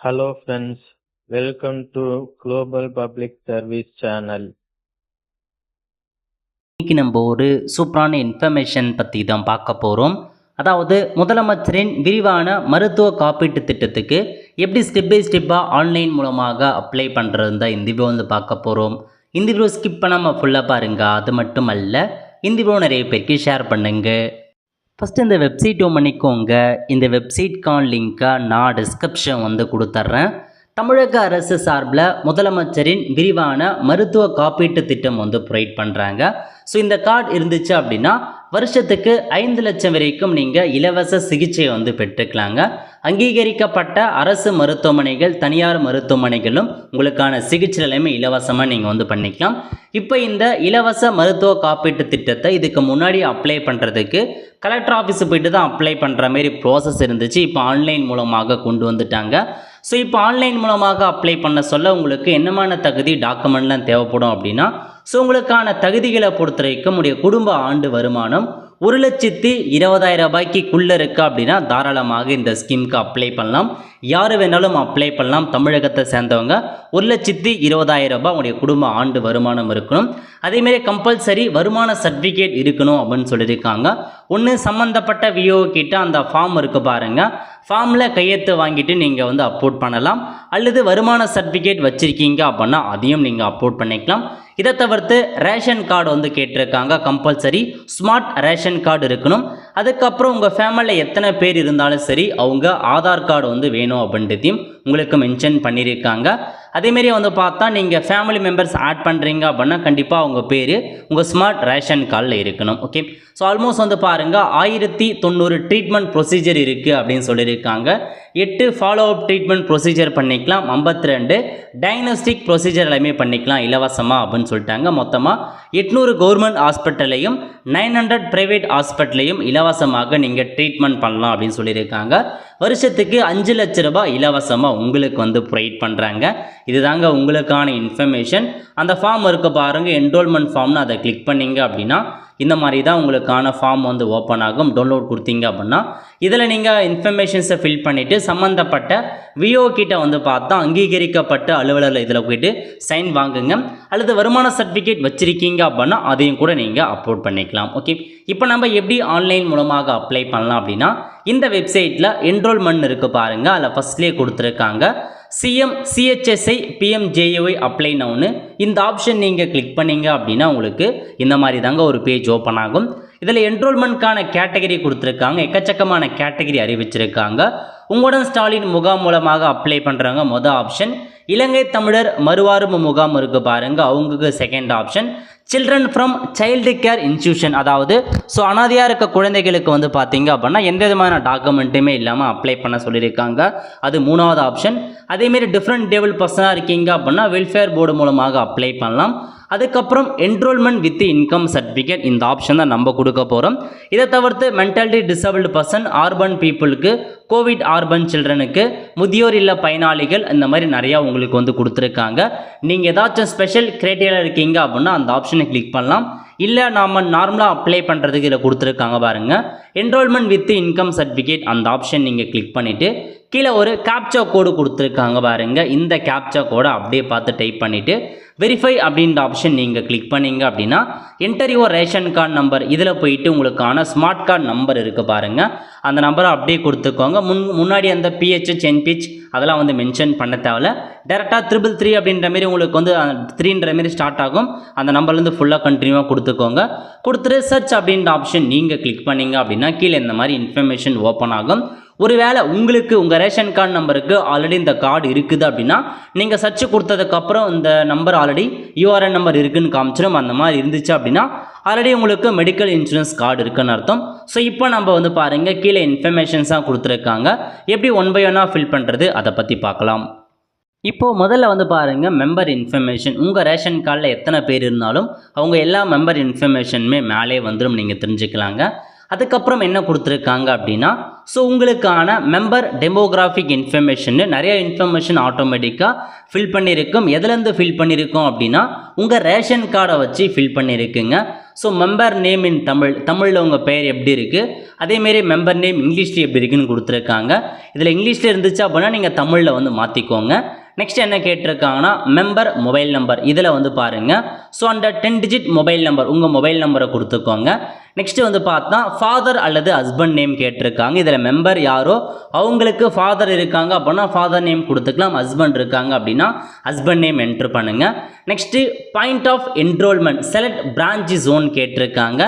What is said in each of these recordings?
Hello friends, welcome to Global Public Service Channel. இன்னைக்கு நம்ம ஒரு சூப்பரான இன்ஃபர்மேஷன் பற்றி தான் பார்க்க போகிறோம். அதாவது முதலமைச்சரின் விரிவான மருத்துவ காப்பீட்டு திட்டத்துக்கு எப்படி ஸ்டெப் பை ஸ்டெப்பாக ஆன்லைன் மூலமாக அப்ளை பண்ணுறது தான் இந்த வீடியோ வந்து பார்க்க போகிறோம். இந்த வீடியோ ஸ்கிப் பண்ணாமல் ஃபுல்லாக பாருங்கள். அது மட்டும் அல்ல, இந்த வீடியோ நிறைய பேருக்கு ஷேர் பண்ணுங்க. ஃபஸ்ட்டு இந்த வெப்சைட் பண்ணிக்கோங்க. இந்த வெப்சைட்கான லிங்க்கை நான் டிஸ்கிரிப்ஷன் வந்து கொடுத்துட்றேன். தமிழக அரசு சார்பில் முதலமைச்சரின் விரிவான மருத்துவ காப்பீட்டு திட்டம் வந்து ப்ரொவைட் பண்ணுறாங்க. ஸோ இந்த கார்டு இருந்துச்சு அப்படின்னா வருஷத்துக்கு 5 லட்சம் வரைக்கும் நீங்கள் இலவச சிகிச்சை வந்து பெற்றுக்கலாங்க. அங்கீகரிக்கப்பட்ட அரசு மருத்துவமனைகள், தனியார் மருத்துவமனைகளும் உங்களுக்கான சிகிச்சை எல்லாமே இலவசமாக நீங்கள் வந்து பண்ணிக்கலாம். இப்போ இந்த இலவச மருத்துவ காப்பீட்டு திட்டத்தை இதுக்கு முன்னாடி அப்ளை பண்ணுறதுக்கு கலெக்டர் ஆஃபீஸு போயிட்டு தான் அப்ளை பண்ணுற மாதிரி ப்ராசஸ் இருந்துச்சு. இப்போ ஆன்லைன் மூலமாக கொண்டு வந்துட்டாங்க. ஸோ இப்போ ஆன்லைன் மூலமாக அப்ளை பண்ண சொல்ல உங்களுக்கு என்னமான தகுதி டாக்குமெண்ட்லாம் தேவைப்படும் அப்படின்னா, ஸோ உங்களுக்கான தகுதிகளை பொறுத்த வரைக்கும் உங்களுடைய குடும்ப ஆண்டு வருமானம் 1,20,000 ரூபாய்க்குள்ளே இருக்குது அப்படின்னா தாராளமாக இந்த ஸ்கீமுக்கு அப்ளை பண்ணலாம். யார் வேணாலும் அப்ளை பண்ணலாம். தமிழகத்தை சேர்ந்தவங்க 1,20,000 ரூபாய் உங்களுடைய குடும்ப ஆண்டு வருமானம் இருக்கணும். அதேமாரி கம்பல்சரி வருமான சர்டிஃபிகேட் இருக்கணும் அப்படின்னு சொல்லியிருக்காங்க. ஒன்று சம்மந்தப்பட்ட விஓ கிட்ட அந்த ஃபார்ம் இருக்குது பாருங்கள், ஃபார்மில் கையெழுத்து வாங்கிட்டு நீங்கள் வந்து அப்லோட் பண்ணலாம். அல்லது வருமான சர்டிஃபிகேட் வச்சுருக்கீங்க அப்படின்னா அதையும் நீங்கள் அப்லோட் பண்ணிக்கலாம். இதை தவிர்த்து ரேஷன் கார்டு வந்து கேட்டிருக்காங்க. கம்பல்சரி ஸ்மார்ட் ரேஷன் கார்டு இருக்கணும். அதுக்கப்புறம் உங்கள் ஃபேமிலியில் எத்தனை பேர் இருந்தாலும் சரி அவங்க ஆதார் கார்டு வந்து வேணும் அப்படின்றதையும் உங்களுக்கு மென்ஷன் பண்ணியிருக்காங்க. அதேமாரி வந்து பார்த்தா நீங்கள் ஃபேமிலி மெம்பர்ஸ் ஆட் பண்ணுறீங்க அப்படின்னா கண்டிப்பாக உங்கள் பேர் உங்கள் ஸ்மார்ட் ரேஷன் கார்டில் இருக்கணும். ஓகே, ஸோ ஆல்மோஸ்ட் வந்து பாருங்கள் 1090 ட்ரீட்மெண்ட் ப்ரொசீஜர் இருக்குது அப்படின்னு சொல்லியிருக்காங்க. 8 ஃபாலோ அப் ட்ரீட்மெண்ட் ப்ரொசீஜர் பண்ணிக்கலாம். 52 டயக்னோஸ்டிக் ப்ரொசீஜர் எல்லாமே பண்ணிக்கலாம் இலவசமாக அப்படின்னு சொல்லிட்டாங்க. மொத்தமாக 800 கவர்மெண்ட் ஹாஸ்பிட்டலையும் 900 ப்ரைவேட் ஹாஸ்பிட்டலையும் இலவசமாக நீங்கள் ட்ரீட்மெண்ட் பண்ணலாம் அப்படின்னு சொல்லியிருக்காங்க. வருஷத்துக்கு 5 லட்ச ரூபாய் இலவசமாக உங்களுக்கு வந்து ப்ரொவைட் பண்ணுறாங்க. இதுதாங்க உங்களுக்கான இன்ஃபர்மேஷன். அந்த ஃபார்ம் இருக்க பாருங்கள், என்ரோல்மெண்ட் ஃபார்ம்னு அதை கிளிக் பண்ணிங்க அப்படின்னா இந்த மாதிரி தான் உங்களுக்கான ஃபார்ம் வந்து ஓப்பன் ஆகும். டவுன்லோட் கொடுத்தீங்க அப்படின்னா இதில் நீங்கள் இன்ஃபர்மேஷன்ஸை ஃபில் பண்ணிவிட்டு சம்மந்தப்பட்ட விஓ கிட்ட வந்து பார்த்தா அங்கீகரிக்கப்பட்ட அலுவலரில் இதில் போய்ட்டு சைன் வாங்குங்க. அல்லது வருமான சர்டிஃபிகேட் வச்சுருக்கீங்க அப்படின்னா அதையும் கூட நீங்கள் அப்லோட் பண்ணிக்கலாம். ஓகே, இப்போ நம்ம எப்படி ஆன்லைன் மூலமாக அப்ளை பண்ணலாம் அப்படின்னா இந்த வெப்சைட்டில் என்ரோல்மெண்ட் இருக்குது பாருங்கள், அதில் ஃபஸ்ட்லேயே கொடுத்துருக்காங்க சிஎம் சிஹெச்எஸ்ஐ பிஎம்ஜேஏஒய் அப்ளை நவுன்னு இந்த ஆப்ஷன் நீங்கள் கிளிக் பண்ணீங்க அப்படின்னா உங்களுக்கு இந்த மாதிரி தாங்க ஒரு பேஜ் ஓப்பன் ஆகும். இதில் என்ரோல்மெண்ட்கான கேட்டகரி கொடுத்துருக்காங்க. எக்கச்சக்கமான கேட்டகரி அறிவிச்சிருக்காங்க. உங்களுடன் ஸ்டாலின் முகாம் மூலமாக அப்ளை பண்ணுறாங்க. மொதல் ஆப்ஷன் இலங்கை தமிழர் மறுவாழ்வு முகாம் இருக்குது பாருங்கள், அவங்களுக்கு second option children from child care institution, அதாவது ஸோ அனாதையாக இருக்க குழந்தைகளுக்கு வந்து பார்த்தீங்க அப்படின்னா எந்த விதமான டாக்குமெண்ட்டுமே இல்லாமல் அப்ளை பண்ண சொல்லியிருக்காங்க, அது மூணாவது ஆப்ஷன். அதேமாரி டிஃப்ரெண்ட் டேபிள் பர்சனாக இருக்கீங்க அப்படின்னா வெல்ஃபேர் போர்டு மூலமாக அப்ளை பண்ணலாம். அதுக்கப்புறம் என்ரோல்மெண்ட் வித் இன்கம் சர்டிஃபிகேட், இந்த ஆப்ஷன் தான் நம்ம கொடுக்க போகிறோம். இதை தவிர்த்து மென்டலி டிசபிள்டு பர்சன், ஆர்பன் பீப்புளுக்கு, கோவிட் ஆர்பன் சில்ட்ரனுக்கு, முதியோர் இல்ல பயனாளிகள், இந்த மாதிரி நிறையா உங்களுக்கு வந்து கொடுத்துருக்காங்க. நீங்கள் ஏதாச்சும் ஸ்பெஷல் கிரைட்டீரியா இருக்கீங்க அப்படின்னா அந்த ஆப்ஷனை கிளிக் பண்ணலாம். இல்லை நாம் நார்மலாக அப்ளை பண்ணுறதுக்கு இதில் கொடுத்துருக்காங்க பாருங்கள், என்ரோல்மெண்ட் வித் இன்கம் சர்டிஃபிகேட், அந்த ஆப்ஷன் நீங்கள் கிளிக் பண்ணிவிட்டு கீழே ஒரு கேப்சா கோடு கொடுத்துருக்காங்க பாருங்கள், இந்த கேப்சா கோடை அப்படியே பார்த்து டைப் பண்ணிவிட்டு வெரிஃபை அப்படின்ற ஆப்ஷன் நீங்கள் கிளிக் பண்ணிங்க அப்படின்னா enter your ration card number, இதில் போயிட்டு உங்களுக்கான ஸ்மார்ட் கார்டு நம்பர் இருக்குது பாருங்கள், அந்த நம்பரை அப்படியே கொடுத்துக்கோங்க. முன்னாடி அந்த பிஹெச் என்பிஹெச் அதெல்லாம் வந்து மென்ஷன் பண்ண தேவையில்ல. டேரெக்டாக 333 அப்படின்ற மாரி உங்களுக்கு வந்து 3ன்ற மாரி ஸ்டார்ட் ஆகும். அந்த நம்பர்லேருந்து ஃபுல்லாக கண்டினியூவாக கொடுத்துக்கோங்க. கொடுத்துட்டு சர்ச் அப்படின்ற ஆப்ஷன் நீங்கள் கிளிக் பண்ணிங்க அப்படின்னா கீழே இந்த மாதிரி இன்ஃபர்மேஷன் ஓப்பன் ஆகும். ஒருவேளை உங்களுக்கு உங்கள் ரேஷன் கார்டு நம்பருக்கு ஆல்ரெடி இந்த கார்டு இருக்குது அப்படின்னா நீங்கள் சர்ச் கொடுத்ததுக்கப்புறம் இந்த நம்பர் ஆல்ரெடி யூஆர்என் நம்பர் இருக்குதுன்னு காமிச்சிடும். அந்த மாதிரி இருந்துச்சு அப்படின்னா ஆல்ரெடி உங்களுக்கு மெடிக்கல் இன்சூரன்ஸ் கார்டு இருக்குன்னு அர்த்தம். ஸோ இப்போ நம்ம வந்து பாருங்கள் கீழே இன்ஃபர்மேஷன்ஸாக கொடுத்துருக்காங்க. எப்படி 1 by 1 ஃபில் பண்ணுறது அதை பற்றி பார்க்கலாம். இப்போது முதல்ல வந்து பாருங்கள் மெம்பர் இன்ஃபர்மேஷன், உங்கள் ரேஷன் கார்டில் எத்தனை பேர் இருந்தாலும் அவங்க எல்லா மெம்பர் இன்ஃபர்மேஷனுமே மேலே வந்துடும், நீங்கள் தெரிஞ்சுக்கலாங்க. அதுக்கப்புறம் என்ன கொடுத்துருக்காங்க அப்படின்னா, ஸோ உங்களுக்கான மெம்பர் டெமோகிராஃபிக் இன்ஃபர்மேஷன் நிறைய இன்ஃபர்மேஷன் ஆட்டோமேட்டிக்காக ஃபில் பண்ணியிருக்கும். எதுலேருந்து ஃபில் பண்ணியிருக்கோம் அப்படின்னா, உங்கள் ரேஷன் கார்டை வச்சு ஃபில் பண்ணியிருக்குங்க. ஸோ மெம்பர் நேம் இன் தமிழில் உங்கள் பெயர் எப்படி இருக்குது, அதேமாரி மெம்பர் நேம் இங்கிலீஷில் எப்படி இருக்குன்னு கொடுத்துருக்காங்க. இதில் இங்கிலீஷில் இருந்துச்சு அப்படின்னா நீங்கள் தமிழில் வந்து மாற்றிக்கோங்க. நெக்ஸ்ட் என்ன கேட்டிருக்காங்கன்னா, மெம்பர் மொபைல் நம்பர் இதில் வந்து பாருங்கள். ஸோ அந்த 10 டிஜிட் மொபைல் நம்பர் உங்கள் மொபைல் நம்பரை கொடுத்துக்கோங்க. நெக்ஸ்ட்டு வந்து பார்த்தா ஃபாதர் அல்லது ஹஸ்பண்ட் நேம் கேட்டிருக்காங்க. இதில் மெம்பர் யாரோ அவங்களுக்கு ஃபாதர் இருக்காங்க அப்படின்னா ஃபாதர் நேம் கொடுத்துக்கலாம். ஹஸ்பண்ட் இருக்காங்க அப்படின்னா ஹஸ்பண்ட் நேம் என்ட்ரு பண்ணுங்கள். Next point of enrolment select branch zone கேட்டிருக்காங்க.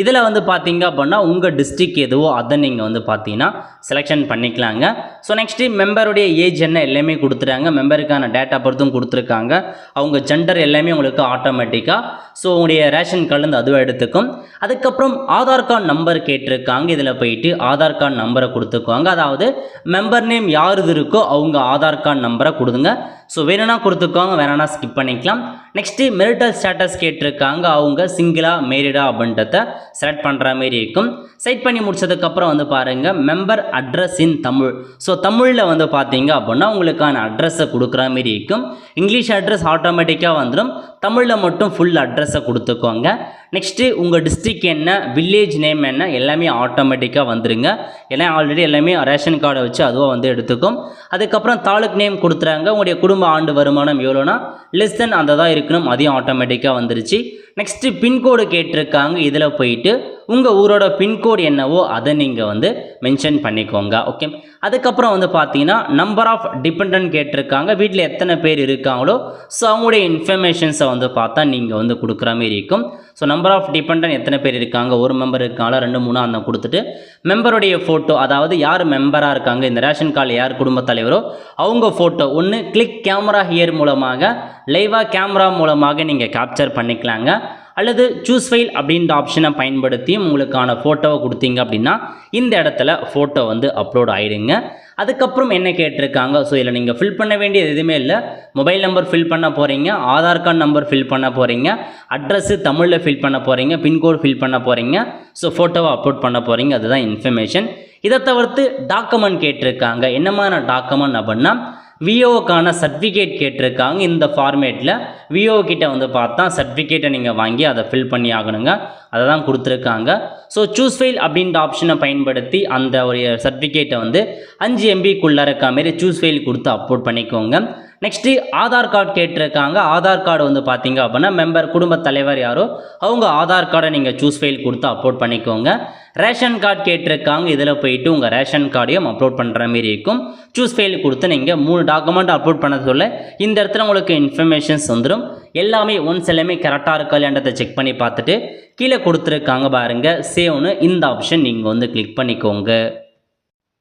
இதில் வந்து பார்த்தீங்க அப்படின்னா உங்கள் டிஸ்ட்ரிக் எதுவோ அதை நீங்கள் வந்து பார்த்தீங்கன்னா செலெக்ஷன் பண்ணிக்கலாங்க. ஸோ நெக்ஸ்ட்டு மெம்பருடைய ஏஜ் என்ன எல்லாமே கொடுத்துட்டாங்க. மெம்பருக்கான டேட்டா பர்த்தும் கொடுத்துருக்காங்க. அவங்க ஜெண்டர் எல்லாமே உங்களுக்கு ஆட்டோமேட்டிக்காக ஸோ உங்களுடைய ரேஷன் கார்டுலேருந்து அதுவும் எடுத்துக்கும். அதுக்கப்புறம் ஆதார் கார்டு நம்பர் கேட்டிருக்காங்க. இதில் போயிட்டு ஆதார் கார்டு நம்பரை கொடுத்துக்குவாங்க. அதாவது மெம்பர் நேம் யார் இது இருக்கோ அவங்க ஆதார் கார்டு நம்பரை கொடுங்க. ஸோ வேணும்னா கொடுத்துக்கோங்க, வேணும்னா ஸ்கிப் பண்ணிக்கலாம். நெக்ஸ்ட்டு மெரிட்டல் ஸ்டேட்டஸ் கேட்டிருக்காங்க. அவங்க சிங்கிளா மேரிடா அப்படின்றத செலக்ட் பண்ணுற மாரி இருக்கும். செலக்ட் பண்ணி முடிச்சதுக்கப்புறம் வந்து பாருங்கள் மெம்பர் அட்ரஸ் இன் தமிழ். ஸோ தமிழில் வந்து பார்த்தீங்க அப்படின்னா உங்களுக்கான அட்ரஸை கொடுக்குற மாரி இருக்கும். இங்கிலீஷ் அட்ரஸ் ஆட்டோமேட்டிக்காக வந்துடும். தமிழில் மட்டும் ஃபுல் அட்ரஸை கொடுத்துக்கோங்க. நெக்ஸ்ட்டு உங்கள் டிஸ்ட்ரிக் என்ன, வில்லேஜ் நேம் என்ன எல்லாமே ஆட்டோமேட்டிக்காக வந்துடுங்க. ஏன்னா ஆல்ரெடி எல்லாமே ரேஷன் கார்டை வச்சு அதுவாக வந்து எடுத்துக்கும். அதுக்கப்புறம் தாலுக் நேம் கொடுத்துறாங்க. உங்களுடைய குடும்ப ஆண்டு வருமானம் எவ்வளோனா லெஸ் தென் அந்த தான் இருக்கணும், அதையும் ஆட்டோமேட்டிக்காக வந்துருச்சு. நெக்ஸ்ட்டு பின்கோடு கேட்டிருக்காங்க. இதில் போயிட்டு உங்கள் ஊரோட பின்கோடு என்னவோ அதை நீங்கள் வந்து மென்ஷன் பண்ணிக்கோங்க. ஓகே. அதுக்கப்புறம் வந்து பார்த்தீங்கன்னா நம்பர் ஆஃப் டிபெண்டன்ட் கேட்டிருக்காங்க. வீட்டில் எத்தனை பேர் இருக்காங்களோ ஸோ அவங்களுடைய இன்ஃபர்மேஷன்ஸை வந்து பார்த்தா நீங்கள் வந்து கொடுக்குற மாரி இருக்கும். ஸோ நம்பர் ஆஃப் டிபெண்டன்ட் எத்தனை பேர் இருக்காங்க, ஒரு மெம்பர் இருக்காங்களா 2 3 அந்த கொடுத்துட்டு மெம்பருடைய ஃபோட்டோ, அதாவது யார் மெம்பராக இருக்காங்க இந்த ரேஷன் கார்டில் யார் குடும்பத் தலைவரோ அவங்க ஃபோட்டோ ஒன்று கிளிக் கேமரா ஹியர் மூலமாக லைவாக கேமரா மூலமாக நீங்கள் கேப்சர் பண்ணிக்கலாங்க. அல்லது சூஸ் ஃபைல் அப்படின்ற ஆப்ஷனை பயன்படுத்தி உங்களுக்கான ஃபோட்டோவை கொடுத்தீங்க அப்படின்னா இந்த இடத்துல ஃபோட்டோ வந்து அப்லோட் ஆகிடுங்க. அதுக்கப்புறம் என்ன கேட்டிருக்காங்க, ஸோ இதில் நீங்கள் ஃபில் பண்ண வேண்டியது எதுவுமே இல்லை. மொபைல் நம்பர் ஃபில் பண்ண போகிறீங்க, ஆதார் கார்டு நம்பர் ஃபில் பண்ண போகிறீங்க, அட்ரஸ்ஸு தமிழில் ஃபில் பண்ண போகிறீங்க, பின்கோடு ஃபில் பண்ண போகிறீங்க, ஸோ ஃபோட்டோவை அப்லோட் பண்ண போகிறீங்க. அதுதான் இன்ஃபர்மேஷன். இதை தவிர்த்து டாக்குமெண்ட் கேட்டிருக்காங்க. என்னமான டாக்குமெண்ட் அப்படின்னா விஓக்கான சர்டிஃபிகேட் கேட்டிருக்காங்க. இந்த ஃபார்மேட்டில் விஓ கிட்ட வந்து பார்த்தா சர்டிஃபிகேட்டை நீங்கள் வாங்கி அதை ஃபில் பண்ணி ஆகணுங்க. அதை தான் கொடுத்துருக்காங்க. ஸோ சூஸ் ஃபைல் அப்படின்ற ஆப்ஷனை பயன்படுத்தி அந்த ஒரு சர்டிஃபிகேட்டை வந்து 5 MBக்குள்ளே இருக்க மாரி சூஸ் ஃபைல் கொடுத்து அப்லோட் பண்ணிக்கோங்க. நெக்ஸ்ட்டு ஆதார் கார்டு கேட்டிருக்காங்க. ஆதார் கார்டு வந்து பார்த்தீங்க அப்படின்னா மெம்பர் குடும்ப தலைவர் யாரோ அவங்க ஆதார் கார்டை நீங்கள் சூஸ் ஃபைல் கொடுத்து அப்லோட் பண்ணிக்கோங்க. ரேஷன் கார்டு கேட்டிருக்காங்க. இதில் போயிட்டு உங்கள் ரேஷன் கார்டையும் அப்லோட் பண்ணுற மாரி இருக்கும். சூஸ் ஃபைல் கொடுத்து நீங்கள் 3 டாக்குமெண்ட் அப்லோட் பண்ண சொல்ல இந்த இடத்துல உங்களுக்கு இன்ஃபர்மேஷன்ஸ் வந்துடும். எல்லாமே எல்லாமே கரெக்டாக இருக்கா இல்லைன்றதை செக் பண்ணி பார்த்துட்டு கீழே கொடுத்துருக்காங்க பாருங்கள் சேவ்னு, இந்த ஆப்ஷன் நீங்கள் வந்து கிளிக் பண்ணிக்கோங்க.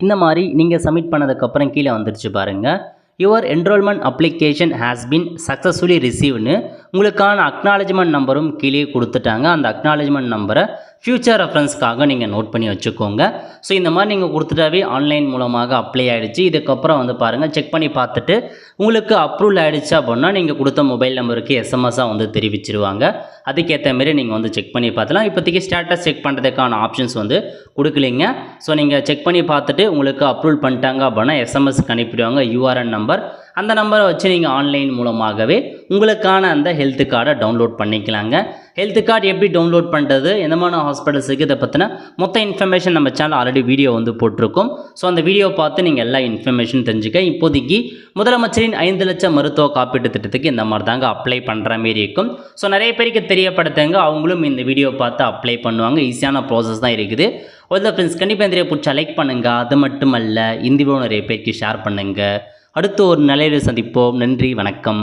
இந்த மாதிரி நீங்கள் சப்மிட் பண்ணதுக்கப்புறம் கீழே வந்துருச்சு பாருங்கள், your enrolment application has been successfully ரிசீவ்னு உங்களுக்கான அக்னாலஜ்மெண்ட் நம்பரும் கீழே கொடுத்துட்டாங்க. அந்த அக்னாலஜ்மெண்ட் நம்பரை ஃப்யூச்சர் ரெஃபரன்ஸ்க்காக நீங்கள் நோட் பண்ணி வச்சுக்கோங்க. ஸோ இந்த மாதிரி நீங்கள் கொடுத்துட்டாவே ஆன்லைன் மூலமாக அப்ளை ஆகிடுச்சு. இதுக்கப்புறம் வந்து பாருங்கள் செக் பண்ணி பார்த்துட்டு உங்களுக்கு அப்ரூவல் ஆகிடுச்சு அப்படின்னா நீங்கள் கொடுத்த மொபைல் நம்பருக்கு எஸ்எம்எஸ்ஸாக வந்து தெரிவிச்சிருவாங்க. அதுக்கேற்ற மாரி நீங்கள் வந்து செக் பண்ணி பார்த்துலாம். இப்போதைக்கு ஸ்டேட்டஸ் செக் பண்ணுறதுக்கான ஆப்ஷன்ஸ் வந்து கொடுக்கலிங்க. ஸோ நீங்கள் செக் பண்ணி பார்த்துட்டு உங்களுக்கு அப்ரூவல் பண்ணிட்டாங்க அப்படின்னா எஸ்எம்எஸ்க்கு அனுப்பிடுவாங்க யூஆர்என் நம்பர். அந்த நம்பரை வச்சு நீங்கள் ஆன்லைன் மூலமாகவே உங்களுக்கான அந்த ஹெல்த் கார்டை டவுன்லோட் பண்ணிக்கலாங்க. ஹெல்த் கார்டு எப்படி டவுன்லோட் பண்ணுறது, எந்த மாதிரி ஹாஸ்பிட்டல்ஸுக்கு இதை பற்றின மொத்த இன்ஃபர்மேஷன் நம்ம சேனல் ஆல்ரெடி வீடியோ வந்து போட்டிருக்கோம். ஸோ அந்த வீடியோ பார்த்து நீங்கள் எல்லா இன்ஃபர்மேஷன் தெரிஞ்சுக்க. இப்போதைக்கு முதலமைச்சரின் 5 லட்சம் மருத்துவ காப்பீட்டு திட்டத்துக்கு இந்த மாதிரி தாங்க அப்ளை பண்ணுற மாரி இருக்கும். ஸோ நிறைய பேருக்கு தெரியப்படுத்துங்க, அவங்களும் இந்த வீடியோ பார்த்து அப்ளை பண்ணுவாங்க. ஈஸியான ப்ராசஸ் தான் இருக்குது. ஒரு ஃப்ரெண்ட்ஸ் கண்டிப்பாக இந்த வீடியோ பிடிச்சா லைக் பண்ணுங்கள். அது மட்டும் அல்ல இந்த வீடியோ நிறைய பேருக்கு ஷேர் பண்ணுங்கள். அடுத்து ஒரு நிலையில் சந்திப்போம். நன்றி, வணக்கம்.